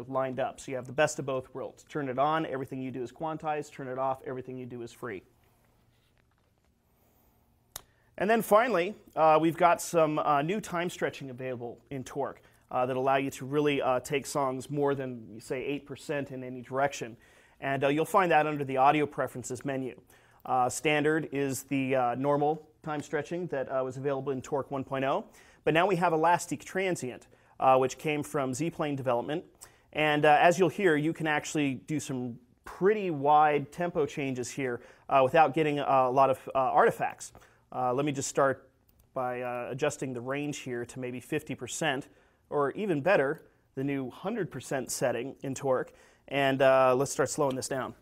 lined up. So you have the best of both worlds. Turn it on, everything you do is quantized. Turn it off, everything you do is free. And then finally, we've got some new time stretching available in Torq that allow you to really take songs more than, say, 8% in any direction. And you'll find that under the Audio Preferences menu. Standard is the normal time stretching that was available in Torq 1.0. But now we have Elastic Transient, which came from Z-Plane development. And as you'll hear, you can actually do some pretty wide tempo changes here without getting a lot of artifacts. Let me just start by adjusting the range here to maybe 50%, or even better, the new 100% setting in Torq. And let's start slowing this down.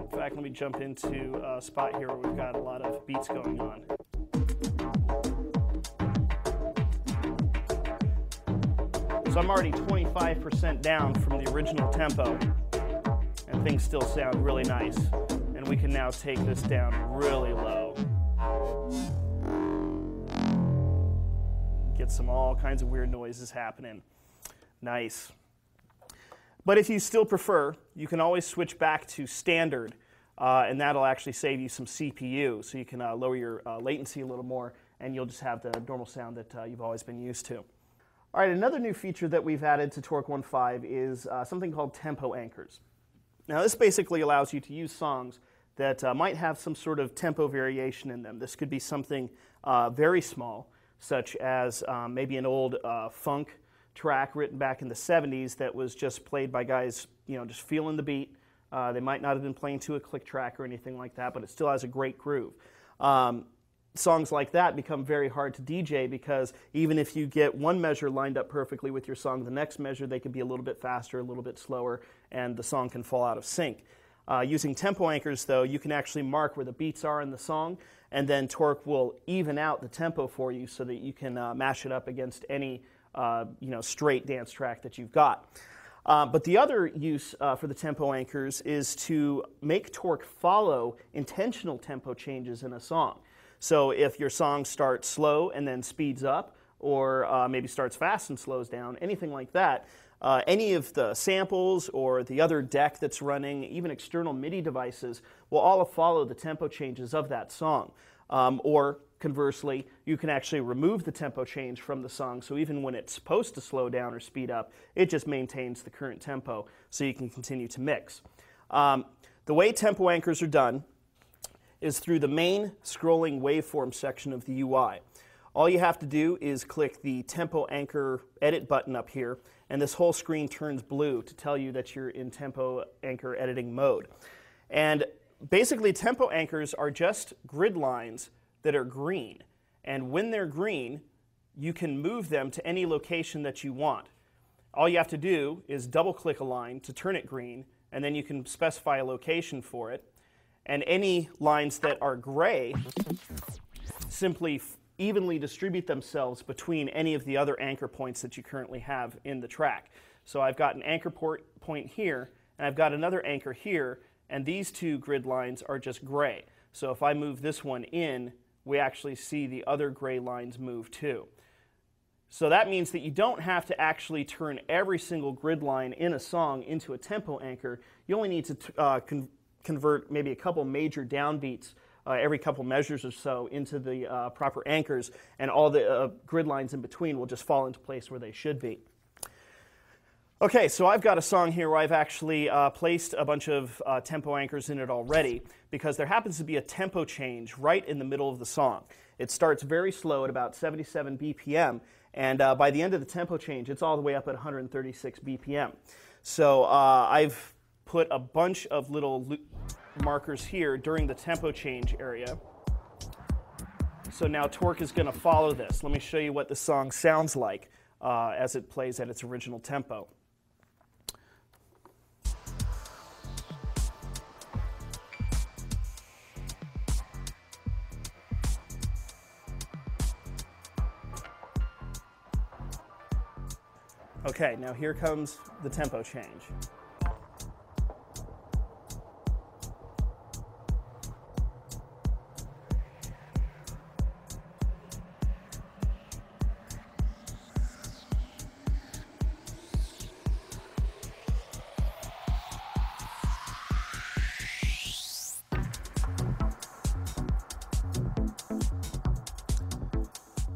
In fact, let me jump into a spot here where we've got a lot of beats going on. So I'm already 25% down from the original tempo, and things still sound really nice. And we can now take this down really low. Get all kinds of weird noises happening. Nice. But if you still prefer, you can always switch back to standard, and that'll actually save you some CPU, so you can lower your latency a little more, and you'll just have the normal sound that you've always been used to. All right, another new feature that we've added to Torq 1.5 is something called tempo anchors. Now, this basically allows you to use songs that might have some sort of tempo variation in them. This could be something very small, such as maybe an old funk track written back in the 70s that was just played by guys, just feeling the beat. They might not have been playing to a click track or anything like that, but it still has a great groove. Songs like that become very hard to DJ because even if you get one measure lined up perfectly with your song, the next measure they can be a little bit faster, a little bit slower, and the song can fall out of sync. Using tempo anchors, though, you can actually mark where the beats are in the song, and then Torq will even out the tempo for you so that you can mash it up against any straight dance track that you've got. But the other use for the tempo anchors is to make Torq follow intentional tempo changes in a song. So if your song starts slow and then speeds up, or maybe starts fast and slows down, anything like that, any of the samples or the other deck that's running, even external MIDI devices, will all follow the tempo changes of that song. Or conversely, you can actually remove the tempo change from the song, so even when it's supposed to slow down or speed up, it just maintains the current tempo so you can continue to mix. The way tempo anchors are done is through the main scrolling waveform section of the UI. All you have to do is click the tempo anchor edit button up here, and this whole screen turns blue to tell you that you're in tempo anchor editing mode. And basically, tempo anchors are just grid lines that are green. And when they're green, you can move them to any location that you want. All you have to do is double-click a line to turn it green, and then you can specify a location for it. And any lines that are gray simply evenly distribute themselves between any of the other anchor points that you currently have in the track. So I've got an anchor point here, and I've got another anchor here, and these two grid lines are just gray. So if I move this one in, we actually see the other gray lines move too. So that means that you don't have to actually turn every single grid line in a song into a tempo anchor. You only need to convert maybe a couple major downbeats every couple measures or so into the proper anchors, and all the grid lines in between will just fall into place where they should be. Okay, so I've got a song here where I've actually placed a bunch of tempo anchors in it already, because there happens to be a tempo change right in the middle of the song. It starts very slow at about 77 BPM, and by the end of the tempo change, it's all the way up at 136 BPM. So I've put a bunch of little markers here during the tempo change area. So now Torq is going to follow this. Let me show you what the song sounds like as it plays at its original tempo. Okay, now here comes the tempo change.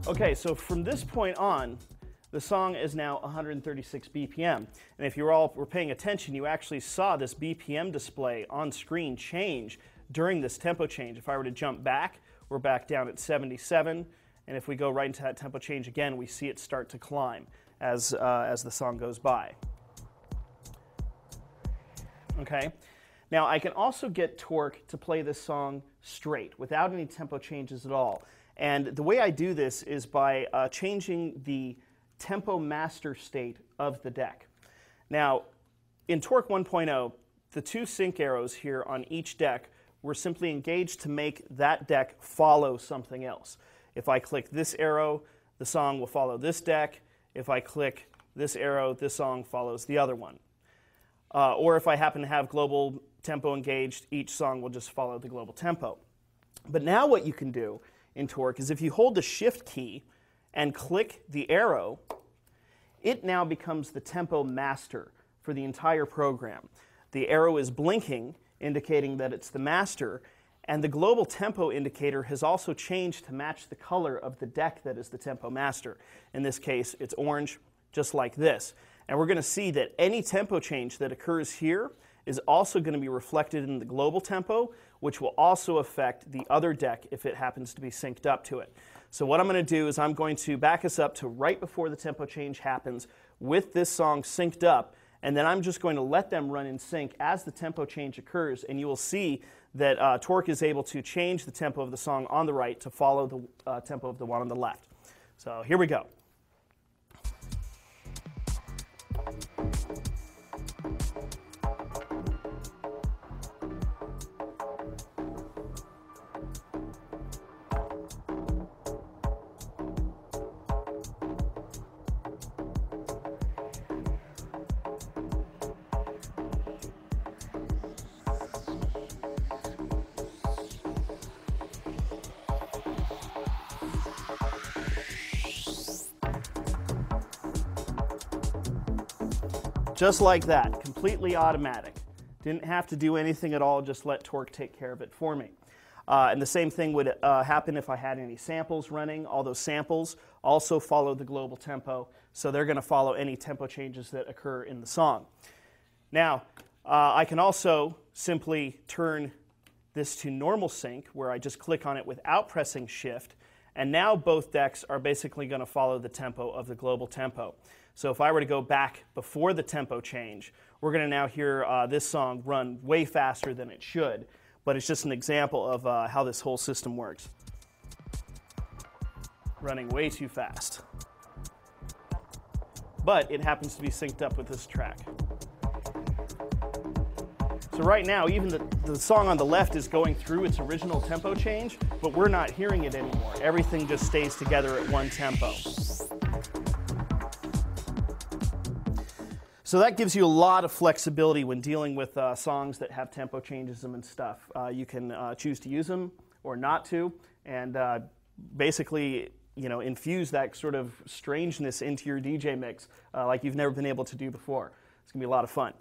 Okay, so from this point on, the song is now 136 BPM. And if you all were paying attention, you actually saw this BPM display on screen change during this tempo change. If I were to jump back, we're back down at 77. And if we go right into that tempo change again, we see it start to climb as the song goes by. Okay? Now, I can also get Torq to play this song straight, without any tempo changes at all. And the way I do this is by changing the tempo master state of the deck. Now, in Torq 1.0, the two sync arrows here on each deck were simply engaged to make that deck follow something else. If I click this arrow, the song will follow this deck. If I click this arrow, this song follows the other one. Or if I happen to have global tempo engaged, each song will just follow the global tempo. But now what you can do in Torq is if you hold the Shift key and click the arrow, it now becomes the tempo master for the entire program. The arrow is blinking, indicating that it's the master, and the global tempo indicator has also changed to match the color of the deck that is the tempo master. In this case, it's orange, just like this. And we're going to see that any tempo change that occurs here is also going to be reflected in the global tempo, which will also affect the other deck if it happens to be synced up to it. So what I'm going to do is I'm going to back us up to right before the tempo change happens with this song synced up, and then I'm just going to let them run in sync as the tempo change occurs, and you will see that Torq is able to change the tempo of the song on the right to follow the tempo of the one on the left. So here we go. Just like that, completely automatic. Didn't have to do anything at all, just let Torq take care of it for me. And the same thing would happen if I had any samples running. All those samples also follow the global tempo, so they're going to follow any tempo changes that occur in the song. Now, I can also simply turn this to normal sync, where I just click on it without pressing Shift, and now both decks are basically going to follow the tempo of the global tempo. So if I were to go back before the tempo change, we're going to now hear this song run way faster than it should, but it's just an example of how this whole system works. Running way too fast. But it happens to be synced up with this track. So right now, even the song on the left is going through its original tempo change, but we're not hearing it anymore. Everything just stays together at one tempo. So that gives you a lot of flexibility when dealing with songs that have tempo changes and stuff. You can choose to use them or not to, and basically, infuse that sort of strangeness into your DJ mix like you've never been able to do before. It's going to be a lot of fun.